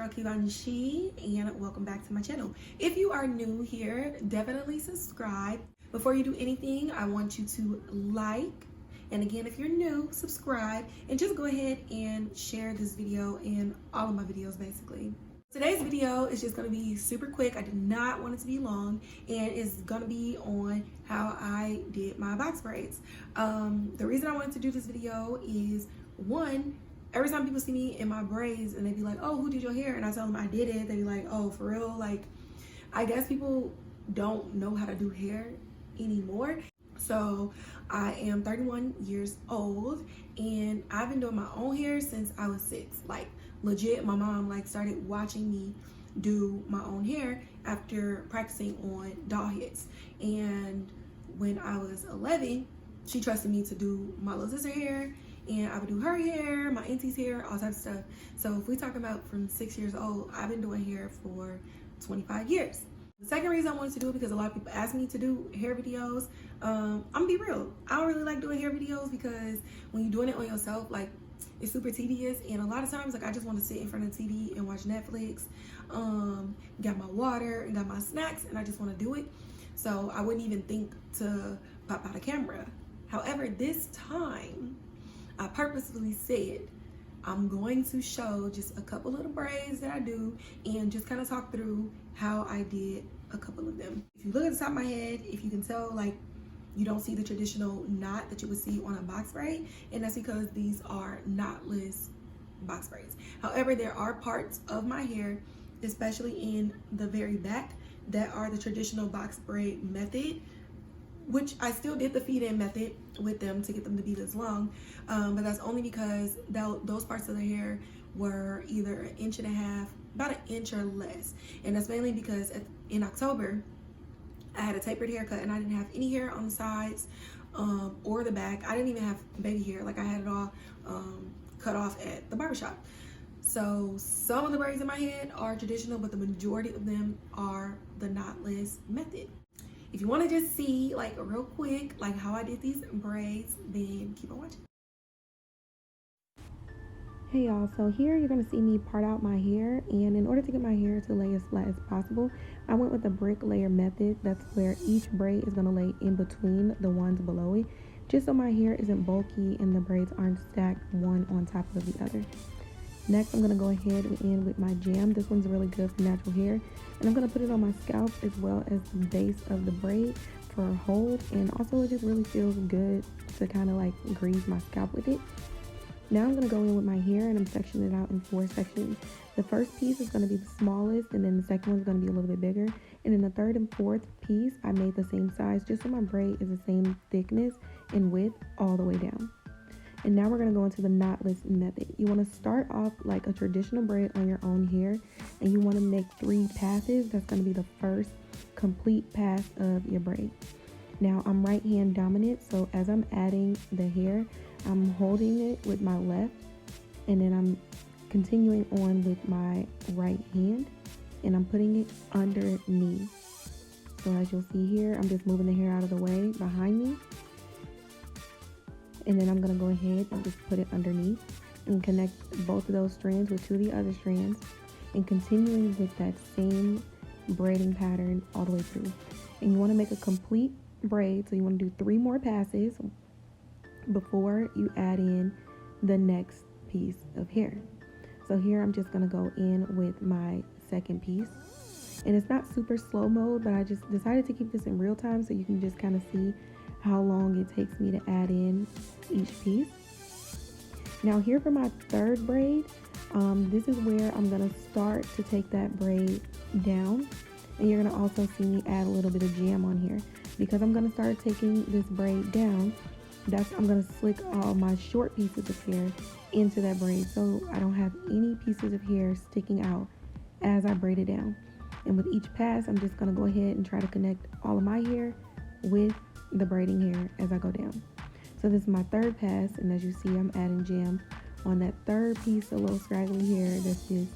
girl KiVonShe, and welcome back to my channel. If you are new here, definitely subscribe. Before you do anything, I want you to like, and again, if you're new, subscribe, and just go ahead and share this video and all of my videos basically. Today's video is just going to be super quick. I did not want it to be long, and it's going to be on how I did my box braids. The reason I wanted to do this video is, one, every time people see me in my braids and they be like, oh, who did your hair? And I tell them I did it, they be like, oh, for real? Like, I guess people don't know how to do hair anymore. So I am 31 years old, and I've been doing my own hair since I was 6. Like, legit, my mom started watching me do my own hair after practicing on doll heads. And when I was 11, she trusted me to do my little sister hair, and I would do her hair, my auntie's hair, all types of stuff. So if we talk about from 6 years old, I've been doing hair for 25 years. The second reason I wanted to do it, because a lot of people ask me to do hair videos. I'm gonna be real, I don't really like doing hair videos because when you're doing it on yourself, like, it's super tedious, and a lot of times, like, I just want to sit in front of the TV and watch Netflix, got my water and got my snacks, and I just want to do it. So I wouldn't even think to pop out a camera. However, this time I purposefully said I'm going to show just a couple of the braids that I do and just kind of talk through how I did a couple of them. If you look at the top of my head, if you can tell, like, you don't see the traditional knot that you would see on a box braid, and that's because these are knotless box braids. However, there are parts of my hair, especially in the very back, that are the traditional box braid method, which I still did the feed-in method with them to get them to be this long, but that's only because those parts of the hair were either 1.5 inches, about 1 inch or less. And that's mainly because in October, I had a tapered haircut and I didn't have any hair on the sides or the back. I didn't even have baby hair. Like, I had it all cut off at the barbershop. So some of the braids in my head are traditional, but the majority of them are the knotless method. If you want to just see, like, real quick, like, how I did these braids, then keep on watching. Hey y'all, so here you're going to see me part out my hair, and in order to get my hair to lay as flat as possible, I went with the brick layer method. That's where each braid is going to lay in between the ones below it, just so my hair isn't bulky and the braids aren't stacked one on top of the other. Next, I'm going to go ahead and in with my jam. This one's really good for natural hair, and I'm going to put it on my scalp as well as the base of the braid for a hold, and also it just really feels good to kind of like grease my scalp with it. Now I'm going to go in with my hair, and I'm sectioning it out in 4 sections. The first piece is going to be the smallest, and then the second one is going to be a little bit bigger, and then the third and fourth piece I made the same size, just so my braid is the same thickness and width all the way down. And now we're going to go into the knotless method. You want to start off like a traditional braid on your own hair, and you want to make 3 passes. That's going to be the first complete pass of your braid. Now I'm right hand dominant, so as I'm adding the hair, I'm holding it with my left, and then I'm continuing on with my right hand, and I'm putting it underneath. So as you'll see here, I'm just moving the hair out of the way behind me. And then I'm going to go ahead and just put it underneath and connect both of those strands with 2 of the other strands, and continuing with that same braiding pattern all the way through. And you want to make a complete braid, so you want to do 3 more passes before you add in the next piece of hair. So here I'm just going to go in with my second piece, and it's not super slow mode, but I just decided to keep this in real time so you can just kind of see how long it takes me to add in each piece. Now here for my third braid, this is where I'm gonna start to take that braid down, and you're gonna also see me add a little bit of jam on here because I'm gonna start taking this braid down. I'm gonna slick all my short pieces of hair into that braid so I don't have any pieces of hair sticking out as I braid it down. And with each pass, I'm just gonna go ahead and try to connect all of my hair with the braiding hair as I go down. So this is my third pass, and as you see, I'm adding jam on that third piece of little scraggly hair that's just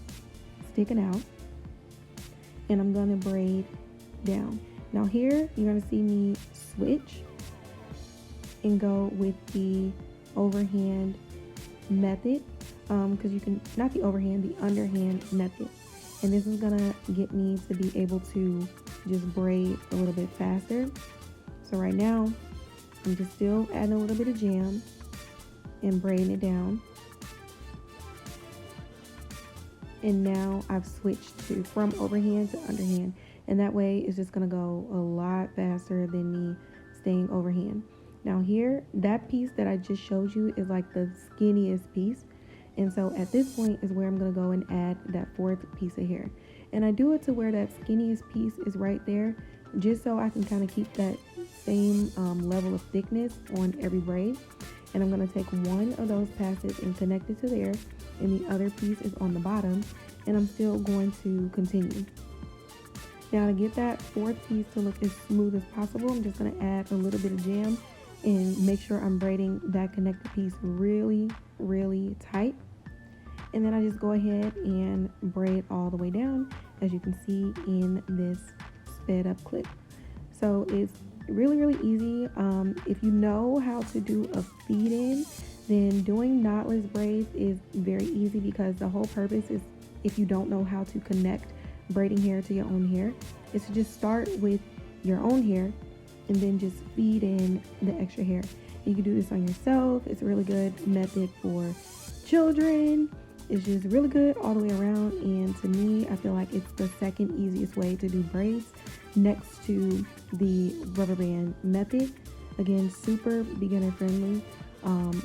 sticking out, and I'm gonna braid down. Now here you're gonna see me switch and go with the overhand method because you can, not the overhand, the underhand method. And this is gonna get me to be able to just braid a little bit faster. So right now, I'm just still adding a little bit of jam and braiding it down. And now I've switched to from overhand to underhand. And that way it's just gonna go a lot faster than me staying overhand. Now here, that piece that I just showed you is like the skinniest piece. And so at this point is where I'm gonna go and add that fourth piece of hair. And I do it to where that skinniest piece is right there, just so I can kind of keep that same level of thickness on every braid. And I'm gonna take one of those passes and connect it to there, and the other piece is on the bottom, and I'm still going to continue. Now to get that fourth piece to look as smooth as possible, I'm just gonna add a little bit of jam and make sure I'm braiding that connected piece really, really tight. And then I just go ahead and braid all the way down, as you can see in this sped up clip. So it's really, really easy. If you know how to do a feed in, then doing knotless braids is very easy, because the whole purpose is, if you don't know how to connect braiding hair to your own hair, is to just start with your own hair and then just feed in the extra hair. You can do this on yourself. It's a really good method for children. It's just really good all the way around. And to me, I feel like it's the second easiest way to do braids, next to the rubber band method. Again, super beginner friendly.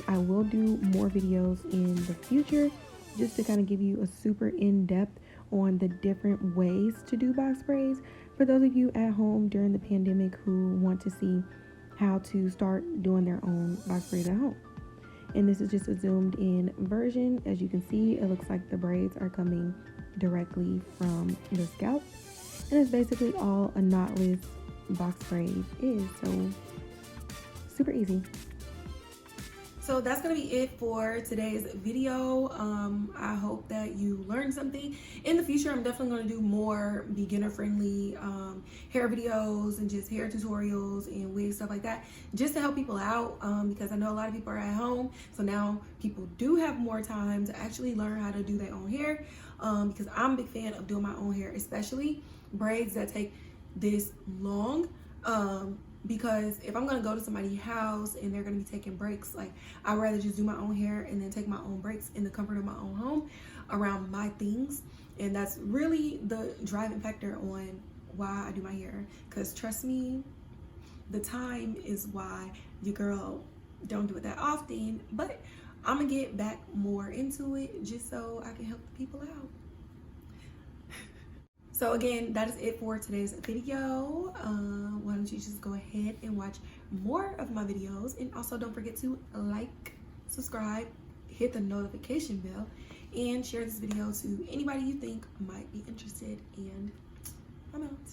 I will do more videos in the future, just to kind of give you a super in-depth on the different ways to do box braids for those of you at home during the pandemic who want to see how to start doing their own box braids at home. And this is just a zoomed in version. As you can see, it looks like the braids are coming directly from the scalp, and it's basically all a knotless box braid is. So super easy. So that's gonna be it for today's video. I hope that you learned something. In the future, I'm definitely gonna do more beginner friendly hair videos and just hair tutorials and wig stuff like that, just to help people out, because I know a lot of people are at home. So now people do have more time to actually learn how to do their own hair, because I'm a big fan of doing my own hair, especially braids that take this long. Because if I'm gonna go to somebody's house and they're gonna be taking breaks, like, I'd rather just do my own hair and then take my own breaks in the comfort of my own home around my things. And that's really the driving factor on why I do my hair. Because trust me, the time is why your girl don't do it that often. But I'm gonna get back more into it just so I can help the people out. So again, that is it for today's video. Why don't you just go ahead and watch more of my videos, and also don't forget to like, subscribe, hit the notification bell, and share this video to anybody you think might be interested. And I'm out.